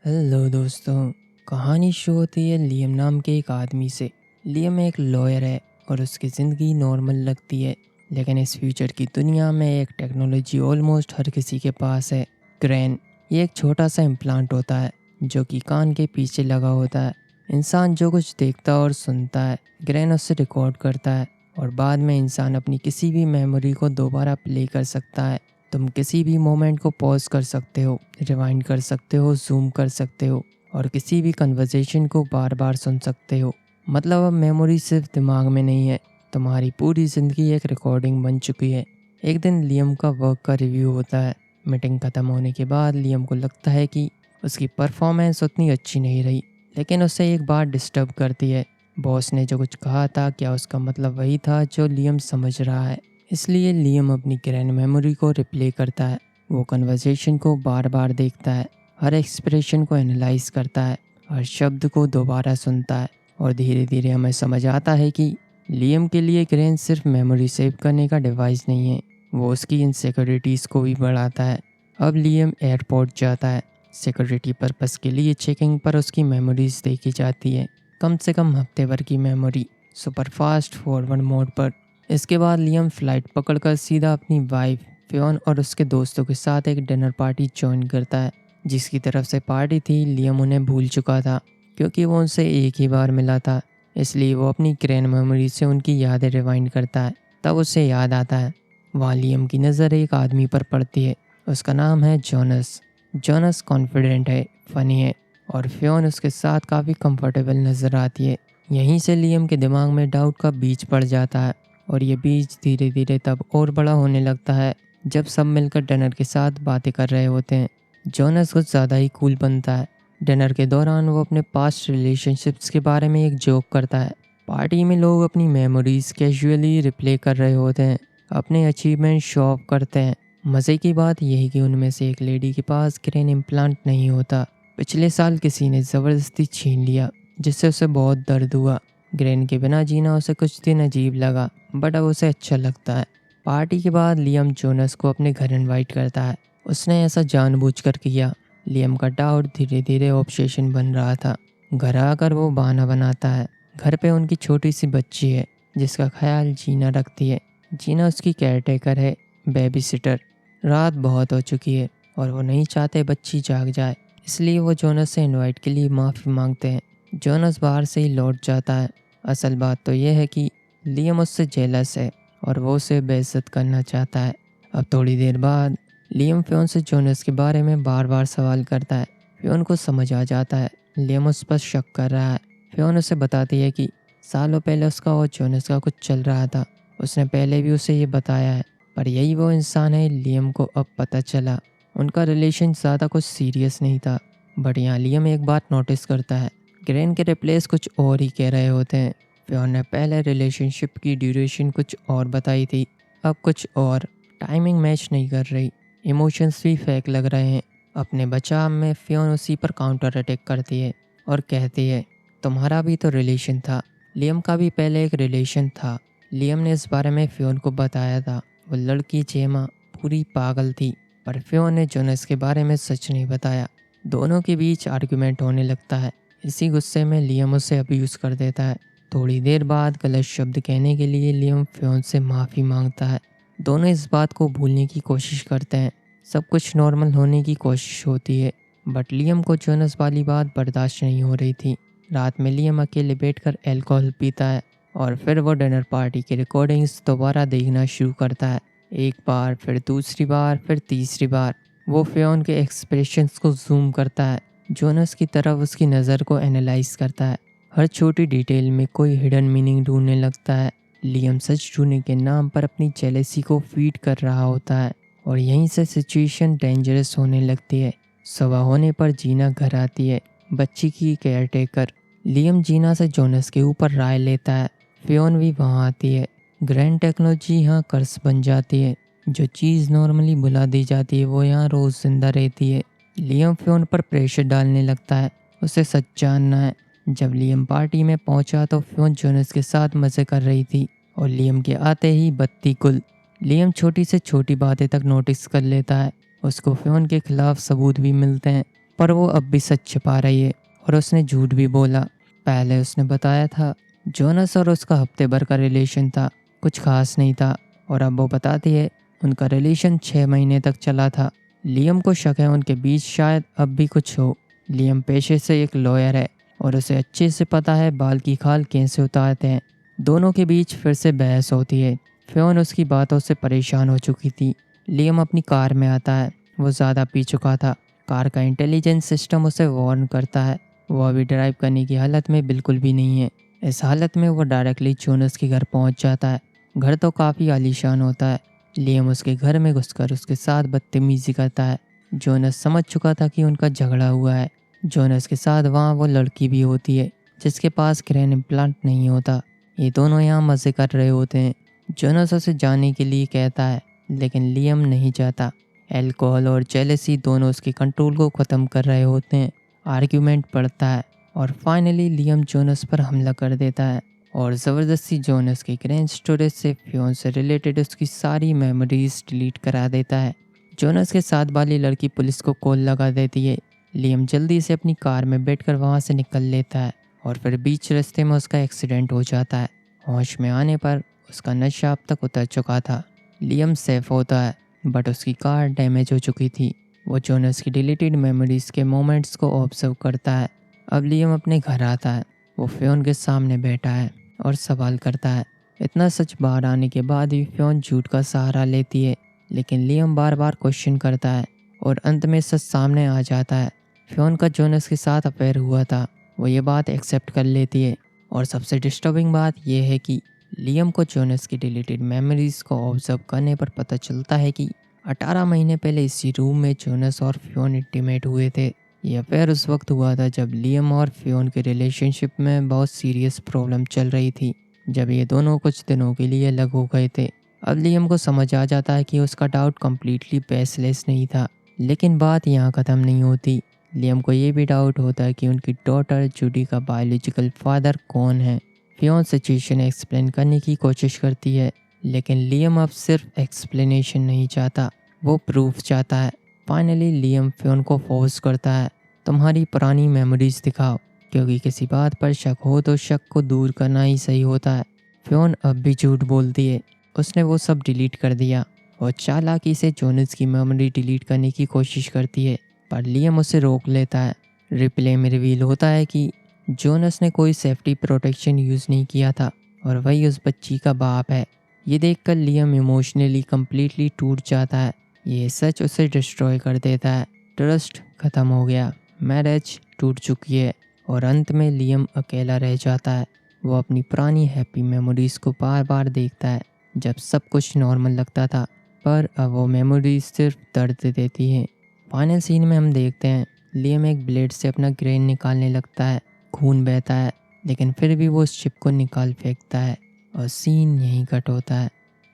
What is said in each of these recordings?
Hello दोस्तों। कहानी शुरू होती है लियम नाम के एक आदमी से। लियम एक लॉयर है और उसकी ज़िंदगी नॉर्मल लगती है, लेकिन इस फ्यूचर की दुनिया में एक टेक्नोलॉजी ऑलमोस्ट हर किसी के पास है, क्रेन। ये एक छोटा सा इम्प्लांट होता है जो कि कान के पीछे लगा होता है। इंसान जो कुछ देखता और सुनता है, क्रेन उससे रिकॉर्ड करता है और बाद में इंसान अपनी किसी भी मेमोरी को दोबारा प्ले कर सकता है। तुम किसी भी मोमेंट को पॉज कर सकते हो, रिवाइंड कर सकते हो, जूम कर सकते हो और किसी भी कन्वर्सेशन को बार बार सुन सकते हो। मतलब अब मेमोरी सिर्फ दिमाग में नहीं है, तुम्हारी पूरी ज़िंदगी एक रिकॉर्डिंग बन चुकी है। एक दिन लियम का वर्क का रिव्यू होता है। मीटिंग ख़त्म होने के बाद लियम को लगता है कि उसकी परफॉर्मेंस उतनी अच्छी नहीं रही, लेकिन उसे एक बात डिस्टर्ब करती है। बॉस ने जो कुछ कहा था, क्या उसका मतलब वही था जो लियम समझ रहा है? इसलिए लियम अपनी ग्रैंड मेमोरी को रिप्ले करता है। वो कन्वर्सेशन को बार बार देखता है, हर एक्सप्रेशन को एनालाइज करता है, हर शब्द को दोबारा सुनता है और धीरे धीरे हमें समझ आता है कि लियम के लिए ग्रैंड सिर्फ मेमोरी सेव करने का डिवाइस नहीं है, वो उसकी इनसिक्योरिटीज़ को भी बढ़ाता है। अब लियम एयरपोर्ट जाता है। सिक्योरिटी पर्पस के लिए चेकिंग पर उसकी मेमोरीज देखी जाती है, कम से कम हफ्ते भर की memory, super fast forward mode पर। इसके बाद लियम फ़्लाइट पकड़कर सीधा अपनी वाइफ, फियोन और उसके दोस्तों के साथ एक डिनर पार्टी ज्वाइन करता है। जिसकी तरफ से पार्टी थी, लियम उन्हें भूल चुका था क्योंकि वो उनसे एक ही बार मिला था। इसलिए वो अपनी ग्रैंड मेमोरी से उनकी यादें रिवाइंड करता है। तब उसे याद आता है, वहाँ लियम की नज़र एक आदमी पर पड़ती है। उसका नाम है जोनस। जोनस कॉन्फिडेंट है, फ़नी है और फियोन उसके साथ काफ़ी कंफर्टेबल नज़र आती है। यहीं से लियम के दिमाग में डाउट का बीज पड़ जाता है और ये बीज धीरे धीरे तब और बड़ा होने लगता है जब सब मिलकर डिनर के साथ बातें कर रहे होते हैं। जोनस कुछ ज़्यादा ही कूल बनता है। डिनर के दौरान वो अपने पास्ट रिलेशनशिप्स के बारे में एक जोक करता है। पार्टी में लोग अपनी मेमोरीज कैजुअली रिप्ले कर रहे होते हैं, अपने अचीवमेंट शो ऑफ करते हैं। मज़े की बात यह है कि उनमें से एक लेडी के पास ग्रेन इम्प्लांट नहीं होता। पिछले साल किसी ने ज़बरदस्ती छीन लिया, जिससे उसे बहुत दर्द हुआ। ग्रेन के बिना जीना उसे कुछ दिन अजीब लगा, बट अब उसे अच्छा लगता है। पार्टी के बाद लियम जोनस को अपने घर इनवाइट करता है। उसने ऐसा जानबूझकर किया। लियम का डाउट धीरे धीरे ऑब्सेशन बन रहा था। घर आकर वो बहाना बनाता है। घर पे उनकी छोटी सी बच्ची है जिसका ख्याल जीना रखती है। जीना उसकी केयरटेकर है, बेबी सिटर। रात बहुत हो चुकी है और वो नहीं चाहते बच्ची जाग जाए, इसलिए वो जोनस से इनवाइट के लिए माफ़ी मांगते हैं। जोनस बाहर से ही लौट जाता है। असल बात तो यह है कि लियम उससे जेलस है और वो उसे बेइज्जत करना चाहता है। अब थोड़ी देर बाद लियम फियोन से जोनस के बारे में बार बार सवाल करता है। फियोन को समझ आ जाता है लियम उस पर शक कर रहा है। फियोन उसे बताती है कि सालों पहले उसका और जोनस का कुछ चल रहा था। उसने पहले भी उसे ये बताया है, पर यही वो इंसान है। लियम को अब पता चला उनका रिलेशन ज़्यादा कुछ सीरियस नहीं था। बट यहाँ लियम एक बात नोटिस करता है, ग्रेन के रिप्लेस कुछ और ही कह रहे होते हैं। फियोन ने पहले रिलेशनशिप की ड्यूरेशन कुछ और बताई थी, अब कुछ और। टाइमिंग मैच नहीं कर रही, इमोशंस भी फेक लग रहे हैं। अपने बचाव में फियोन उसी पर काउंटर अटैक करती है और कहती है, तुम्हारा भी तो रिलेशन था, लियम का भी पहले एक रिलेशन था। लियम ने इस बारे में फियोन को बताया था। वो लड़की जेमा पूरी पागल थी, पर फियोन ने जोनस के बारे में सच नहीं बताया। दोनों के बीच आर्गुमेंट होने लगता है। इसी गुस्से में लियम उसे अब्यूज़ कर देता है। थोड़ी देर बाद गलत शब्द कहने के लिए लियम फियोन से माफ़ी मांगता है। दोनों इस बात को भूलने की कोशिश करते हैं, सब कुछ नॉर्मल होने की कोशिश होती है। बट लियम को जोनस वाली बात बर्दाश्त नहीं हो रही थी। रात में लियम अकेले बैठकर अल्कोहल पीता है और फिर वो डिनर पार्टी की रिकॉर्डिंग्स दोबारा देखना शुरू करता है। एक बार, फिर दूसरी बार, फिर तीसरी बार। वो फियोन के एक्सप्रेशंस को जूम करता है, जोनस की तरफ उसकी नज़र को एनालाइज करता है। हर छोटी डिटेल में कोई हिडन मीनिंग ढूंढने लगता है। लियम सच ढूंढने के नाम पर अपनी जेलेसी को फीड कर रहा होता है और यहीं से सिचुएशन डेंजरस होने लगती है। सुबह होने पर जीना घर आती है, बच्ची की केयरटेकर। लियम जीना से जोनस के ऊपर राय लेता है। फियोन भी वहाँ आती है। ग्रैंड टेक्नोलॉजी यहाँ कर्स बन जाती है। जो चीज़ नॉर्मली भुला दी जाती है वो यहाँ रोज़ जिंदा रहती है। लियम फियोन पर प्रेशर डालने लगता है, उसे सच जानना है। जब लियम पार्टी में पहुंचा तो फियोन जोनस के साथ मज़े कर रही थी और लियम के आते ही बत्ती गुल। लियम छोटी से छोटी बातें तक नोटिस कर लेता है। उसको फियोन के खिलाफ सबूत भी मिलते हैं, पर वो अब भी सच छिपा रही है और उसने झूठ भी बोला। पहले उसने बताया था जोनस और उसका हफ्ते भर का रिलेशन था, कुछ खास नहीं था। और अब वो बताती है उनका रिलेशन 6 महीने तक चला था। लियम को शक है उनके बीच शायद अब भी कुछ हो। लियम पेशे से एक लॉयर है और उसे अच्छे से पता है बाल की खाल कैसे उतारते हैं। दोनों के बीच फिर से बहस होती है। फ्योन उसकी बातों से परेशान हो चुकी थी। लियम अपनी कार में आता है। वो ज़्यादा पी चुका था। कार का इंटेलिजेंस सिस्टम उसे वार्न करता है वो अभी ड्राइव करने की हालत में बिल्कुल भी नहीं है। इस हालत में वो डायरेक्टली जोनस के घर पहुंच जाता है। घर तो काफ़ी आलीशान होता है। लियम उसके घर में घुसकर उसके साथ बदतमीजी करता है। जोनस समझ चुका था कि उनका झगड़ा हुआ है। जोनस के साथ वहाँ वो लड़की भी होती है जिसके पास ग्रेन इम्प्लांट नहीं होता। ये दोनों यहाँ मज़े कर रहे होते हैं। जोनस उसे जाने के लिए कहता है लेकिन लियम नहीं चाहता। एल्कोहल और जेलसी दोनों उसके कंट्रोल को ख़त्म कर रहे होते हैं। आर्ग्यूमेंट बढ़ता है और फाइनली लियम जोनस पर हमला कर देता है और ज़बरदस्ती जोनस के ग्रेन स्टोरेज से फ्योन से रिलेटेड उसकी सारी मेमोरीज डिलीट करा देता है। जोनस के साथ वाली लड़की पुलिस को कॉल लगा देती है। लियम जल्दी से अपनी कार में बैठकर वहाँ से निकल लेता है और फिर बीच रास्ते में उसका एक्सीडेंट हो जाता है। होश में आने पर उसका नशा अब तक उतर चुका था। लियम सेफ होता है बट उसकी कार डैमेज हो चुकी थी। वो जोनस की डिलीटेड मेमोरीज के मोमेंट्स को ऑब्जर्व करता है। अब लियम अपने घर आता है। वो फ्योन के सामने बैठा है और सवाल करता है। इतना सच बाहर आने के बाद भी फ्योन झूठ का सहारा लेती है लेकिन लियम बार बार क्वेश्चन करता है और अंत में सच सामने आ जाता है। फ्योन का जोनस के साथ अफेयर हुआ था। वो ये बात एक्सेप्ट कर लेती है और सबसे डिस्टर्बिंग बात यह है कि लियम को जोनस की डिलीटेड मेमोरीज को ऑब्जर्व करने पर पता चलता है कि 18 महीने पहले इसी रूम में जोनस और फ्योन इंटीमेट हुए थे। ये अफेयर उस वक्त हुआ था जब लियम और फ्योन के रिलेशनशिप में बहुत सीरियस प्रॉब्लम चल रही थी, जब ये दोनों कुछ दिनों के लिए अलग हो गए थे। अब लियम को समझ आ जाता है कि उसका डाउट कम्प्लीटली बेसलेस नहीं था। लेकिन बात यहाँ ख़त्म नहीं होती। लियम को ये भी डाउट होता है कि उनकी डॉटर जूडी का बायोलॉजिकल फादर कौन है। फ्योन सिचुएशन एक्सप्लेन करने की कोशिश करती है लेकिन लियम अब सिर्फ एक्सप्लेनेशन नहीं चाहता, वो प्रूफ चाहता है। फाइनली लियम फ्योन को फोर्स करता है तुम्हारी पुरानी मेमोरीज दिखाओ, क्योंकि किसी बात पर शक हो तो शक को दूर करना ही सही होता है। फ्योन अब भी झूठ बोलती है, उसने वो सब डिलीट कर दिया और चालाकी से जोनस की मेमोरी डिलीट करने की कोशिश करती है पर लियम उसे रोक लेता है। रिप्ले में रिवील होता है कि जोनस ने कोई सेफ्टी प्रोटेक्शन यूज़ नहीं किया था और वही उस बच्ची का बाप है। ये देखकर लियम इमोशनली कम्प्लीटली टूट जाता है। ये सच उसे डिस्ट्रॉय कर देता है। ट्रस्ट ख़त्म हो गया, मैरिज टूट चुकी है और अंत में लियम अकेला रह जाता है। वो अपनी पुरानी हैप्पी मेमोरीज़ को बार बार देखता है जब सब कुछ नॉर्मल लगता था, पर अब वो मेमोरीज सिर्फ दर्द देती हैं। फाइनल सीन में हम देखते हैं लियम एक ब्लेड से अपना ग्रेन निकालने लगता है। खून बहता है लेकिन फिर भी वो उस चिप को निकाल फेंकता है और सीन यहीं कट होता है।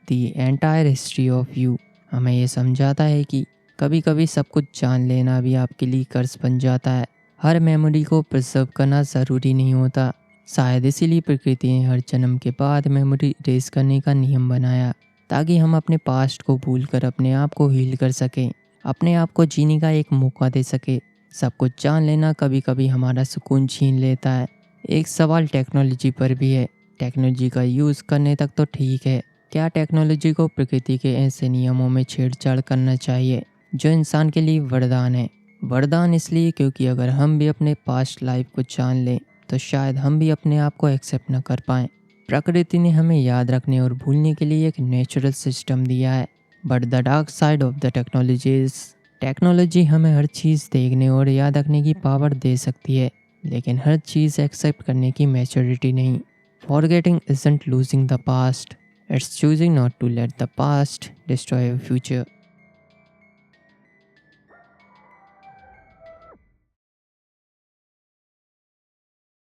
The entire history of you हमें ये समझाता है कि कभी कभी सब कुछ जान लेना भी आपके लिए कर्ज बन जाता है। हर मेमोरी को प्रिजर्व करना ज़रूरी नहीं होता। शायद इसीलिए प्रकृति ने हर जन्म के बाद मेमोरी इरेज करने का नियम बनाया, ताकि हम अपने पास्ट को भूलकर अपने आप को हील कर सकें, अपने आप को जीने का एक मौका दे सके। सब कुछ जान लेना कभी कभी हमारा सुकून छीन लेता है। एक सवाल टेक्नोलॉजी पर भी है। टेक्नोलॉजी का यूज़ करने तक तो ठीक है, क्या टेक्नोलॉजी को प्रकृति के ऐसे नियमों में छेड़छाड़ करना चाहिए जो इंसान के लिए वरदान है? वरदान इसलिए क्योंकि अगर हम भी अपने पास्ट लाइफ को जान लें तो शायद हम भी अपने आप को एक्सेप्ट न कर पाएँ। प्रकृति ने हमें याद रखने और भूलने के लिए एक नेचुरल सिस्टम दिया है, but the dark side of the technology हमें हर चीज़ देखने और याद रखने की पावर दे सकती है, लेकिन हर चीज़ एक्सेप्ट करने की मैच्योरिटी नहीं। Forgetting isn't losing the past, it's choosing not to let the past destroy your future.